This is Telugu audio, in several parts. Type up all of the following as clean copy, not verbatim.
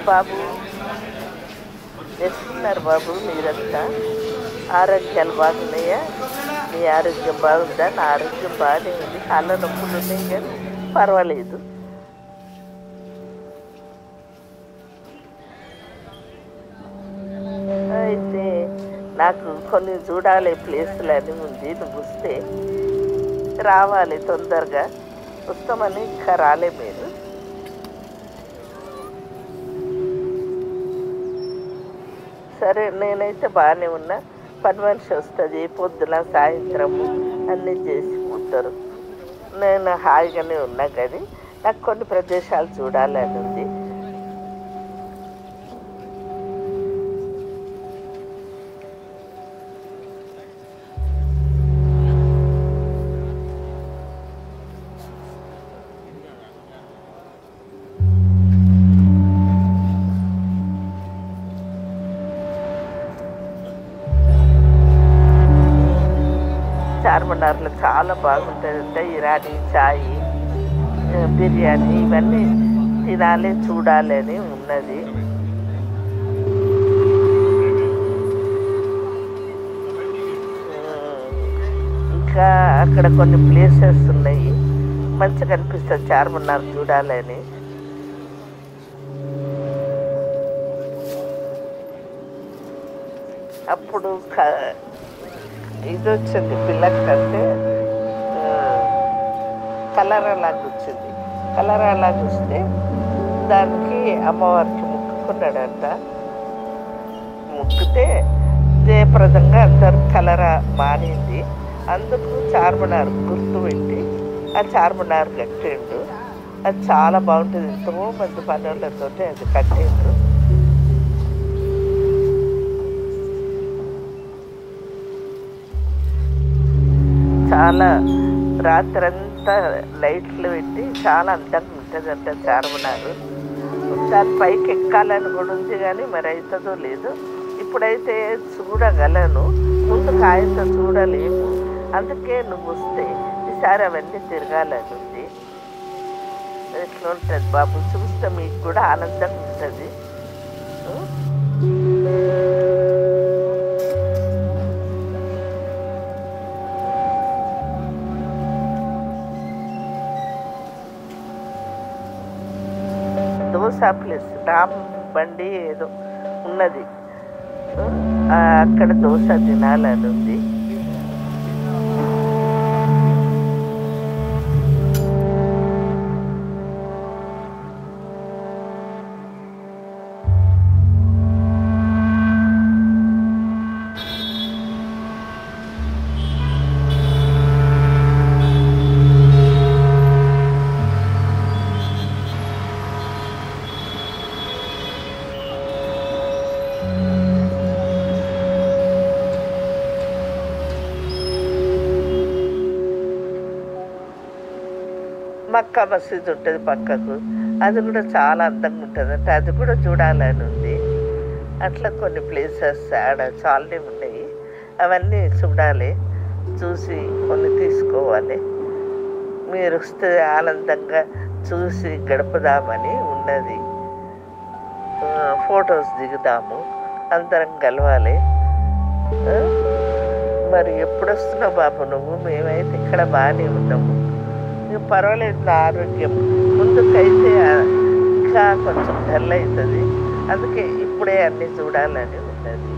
బాబు, ఎట్లున్నారు బాబు? మీరంతా ఆరోగ్యాలు బాగున్నాయా? మీ ఆరోగ్యం బాగుందా? నా ఆరోగ్యం బాగానే ఉంది. కాళ్ళ నొప్పులు ఉన్నాయి కానీ పర్వాలేదు. అయితే నాకు కొన్ని చూడాలి ప్లేసులు అని ఉంది. నువ్వు వస్తే రావాలి తొందరగా. వస్తామని ఇంకా రాలే మీరు. సరే, నేనైతే బాగానే ఉన్నా. పని మనిషి వస్తుంది పొద్దున సాయంత్రము అన్నీ చేసి పోతారు. నేను హాయిగానే ఉన్నా కానీ నాకు కొన్ని ప్రదేశాలు చూడాలని ఉంది. చార్మినార్లో చాలా బాగుంటుందంటే ఇరానీ చాయ్, బిర్యానీ ఇవన్నీ తినాలి చూడాలి అని ఉన్నది. ఇంకా అక్కడ కొన్ని ప్లేసెస్ ఉన్నాయి, మంచిగా అనిపిస్తుంది చార్మినార్ చూడాలని. అప్పుడు ఇది వచ్చింది పిల్లకంటే కలరా లాగా వచ్చింది. కలరా లాగా వస్తే దానికి అమ్మవారికి మొక్కుకున్నాడంట. మొక్కితే జయప్రదంగా అందరు కలరా మారింది. అందుకు చార్మినార్ గుర్తు పెట్టి ఆ చార్మినార్ కట్టిండు. అది చాలా బాగుంటుంది. ఎంతోమంది పనులతో అది కట్టిండ్రు. చాలా రాత్రంతా లైట్లు పెట్టి చాలా అందంగా ఉంటుందంట చార్మినార్. దాని పైకి ఎక్కాలని కూడా ఉంది కానీ మరి అవుతుందో లేదో. ఇప్పుడైతే చూడగలను, ముందు కాయంతో చూడలేము. అందుకే నువ్వు వస్తే ఈసారి అవన్నీ తిరగాలని ఉంది. ఎట్లా ఉంటుంది బాబు? చూస్తే మీకు కూడా ఆనందంగా ఉంటుంది. దోసా ప్లేస్ రామ్ బండి ఏదో ఉన్నది, అక్కడ దోశ తినాలని ఉంది. మక్కా మసీద్ ఉంటుంది పక్కకు, అది కూడా చాలా అందంగా ఉంటుంది అంటే అది కూడా చూడాలని ఉంది. అట్లా కొన్ని ప్లేసెస్ ఆడ చాలానే ఉన్నాయి, అవన్నీ చూడాలి. చూసి కొన్ని తీసుకోవాలి. మీరు వస్తే ఆనందంగా చూసి గడపదామని ఉన్నది. ఫొటోస్ దిగుదాము, అందరం కలవాలి. మరి ఎప్పుడు వస్తున్నావు బాబు నువ్వు? మేమైతే ఇక్కడ బాగానే ఉన్నాము. పర్వాలేదు, నా ఆరోగ్యం ముందుకైతే ఇంకా కొంచెం డల్ అవుతుంది. అందుకే ఇప్పుడే అన్నీ చూడాలని ఉన్నది.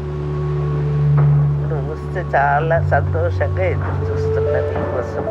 నువ్వు వస్తే చాలా సంతోషంగా ఎదురు చూస్తున్నా నీకోసం.